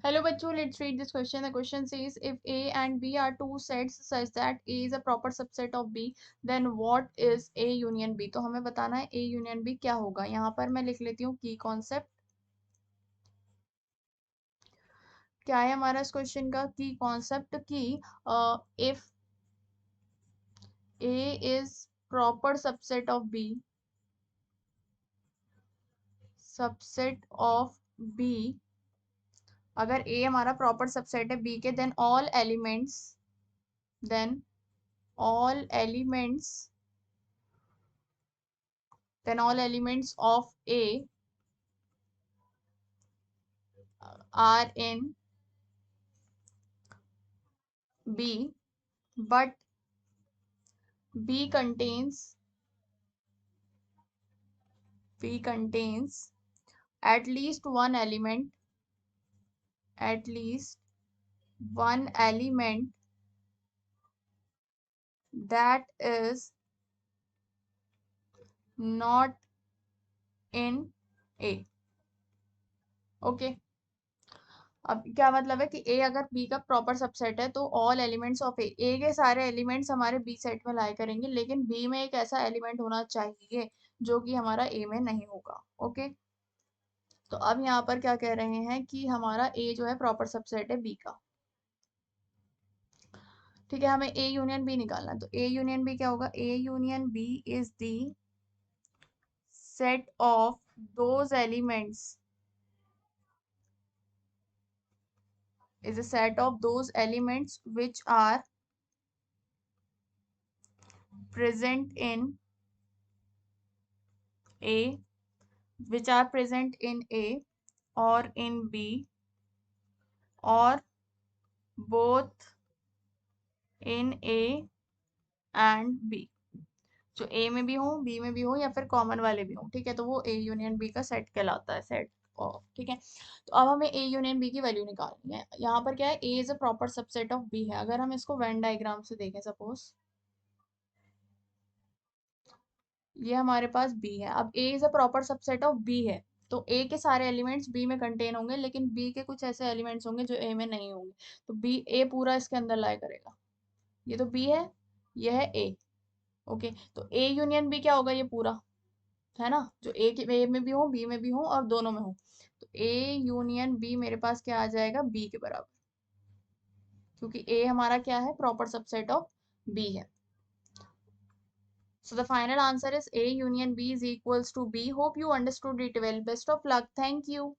Hello बच्चों, let's read this question. The question says if A and B are two sets such that A is a proper subset of B, then what is A union B? तो हमें बताना है A union B क्या होगा. यहाँ पर मैं लिख लेती हूँ की कॉन्सेप्ट. क्या है हमारा इस क्वेश्चन का की कॉन्सेप्ट की if A is proper subset of B, subset of B, अगर A हमारा प्रॉपर सबसेट है B के, then all elements all elements of A are in B, but B contains at least one element that is not in A. Okay. अब क्या मतलब है कि A अगर B का प्रॉपर सबसेट है तो ऑल एलिमेंट्स ऑफ A के सारे एलिमेंट्स हमारे B सेट में लाया करेंगे, लेकिन B में एक ऐसा एलिमेंट होना चाहिए जो कि हमारा A में नहीं होगा. ओके. तो अब यहाँ पर क्या कह रहे हैं कि हमारा A जो है प्रॉपर सबसेट है B का. ठीक है, हमें A यूनियन B निकालना है. तो A यूनियन B क्या होगा? A union B is the set of those elements which are present in A, or in B, or both in A and B. जो A में भी हो, B में भी हो, या फिर कॉमन वाले भी हो. ठीक है, तो वो A यूनियन B का सेट कहलाता है, सेट ऑफ. ठीक है, तो अब हमें A यूनियन B की वैल्यू निकालनी है. यहाँ पर क्या है, A is a proper subset of B है. अगर हम इसको वेन डायग्राम से देखें, सपोज ये हमारे पास B है. अब A is a proper subset of B है, तो A के सारे एलिमेंट्स B में कंटेन होंगे, लेकिन B के कुछ ऐसे एलिमेंट्स होंगे जो A में नहीं होंगे. तो A पूरा इसके अंदर लाया करेगा. ये तो B है, ये है A. ओके, तो A यूनियन B क्या होगा? ये पूरा है ना, जो A में भी हो, B में भी हो, और दोनों में हो. तो A यूनियन B मेरे पास क्या आ जाएगा? B के बराबर, क्योंकि A हमारा क्या है? प्रॉपर सबसेट ऑफ B है. So the final answer is A union B is equals to B. Hope you understood it well. Best of luck. Thank you.